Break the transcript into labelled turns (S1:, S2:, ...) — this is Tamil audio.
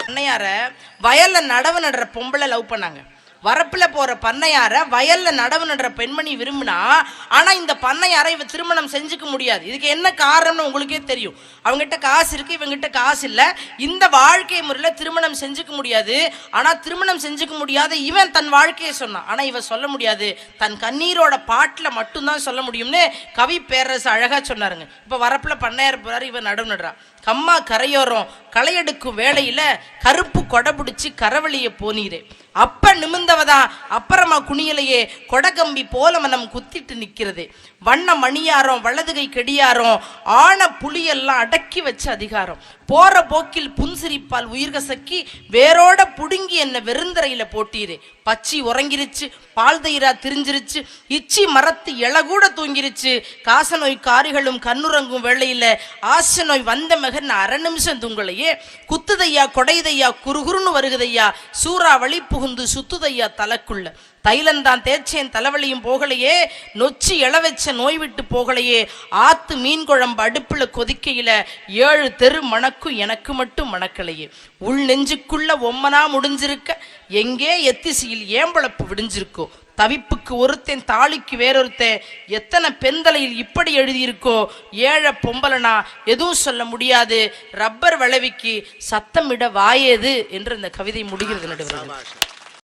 S1: பண்ணையார வயல்ல நடவு நடுற பொம்பளை லவ் பண்ணாங்க. வரப்புல போற பண்ணையார வயல்ல நடவு நடுற பெண்மணி விரும்பினா, ஆனா இந்த பண்ணையாரை இவ திருமணம் செஞ்சுக்க முடியாது. இதுக்கு என்ன காரணம்னு உங்களுக்கே தெரியும். அவங்ககிட்ட காசு இருக்கு, இவங்கிட்ட காசு இல்லை. இந்த வாழ்க்கை முறையில் திருமணம் செஞ்சுக்க முடியாது. ஆனா திருமணம் செஞ்சுக்க முடியாத இவன் தன் வாழ்க்கையை சொன்னான். ஆனா இவ சொல்ல முடியாது, தன் கண்ணீரோட பாட்டில் மட்டும்தான் சொல்ல முடியும்னு கவி பேரரசு அழகா சொன்னாருங்க. இப்ப வரப்புல பண்ணையார் போறாரு, இவன் நடவு நடுறான். கம்மா கரையோரம் களையெடுக்கும் வேளையில கருப்பு கொடை பிடிச்சி கரவழிய போனீரே, அப்ப நிமிந்தவதான் அப்புறமா குனியலையே கொடகம்பி போல மனம் குத்திட்டு நிற்கிறது. வண்ண மணியாரம் வலதுகை கெடியாரம் ஆன புலியெல்லாம் அடக்கி வச்ச அதிகாரம். போற போக்கில் புன்சிரிப்பால் உயிர் கசக்கி வேரோட புடுங்கி என்ன வெறுந்தரையில போட்டீரே. பச்சி உறங்கிருச்சு, பால் தயிரா திரிஞ்சிருச்சு, இச்சி மரத்து இளகூட தூங்கிருச்சு. காச நோய் காரிகளும் கண்ணுறங்கும் வேளையில ஆச நோய் வந்த மகன் அரை நிமிஷம் தூங்கலையே. குத்துதையா கொடைதையா குறுகுறுன்னு வருகுதையா, சூறா வழி புகுந்து சுத்துதையா தலைக்குள்ள. தைலந்தான் தேய்ச்சேன் தலைவலியும் போகலையே, நொச்சி இளவச்ச நோய் விட்டு போகலையே. ஆத்து மீன் குழம்பு அடுப்புல கொதிக்கையில 7 தெரு மணக்கும் எனக்கு மட்டும் மணக்கலையே. உள் நெஞ்சுக்குள்ள ஒம்மனா முடிஞ்சிருக்க எங்கே எத்திசையில் ஏம்பளப்பு விடிஞ்சிருக்கோ. தவிப்புக்கு ஒருத்தன் தாலிக்கு வேறொருத்தன், எத்தனை பெண்தலையில் இப்படி எழுதியிருக்கோ. ஏழை பொம்பலனா எதுவும் சொல்ல முடியாது, ரப்பர் விளைவிக்கு சத்தமிட வாயேது என்று இந்த கவிதை முடிகிறது. நடுவர்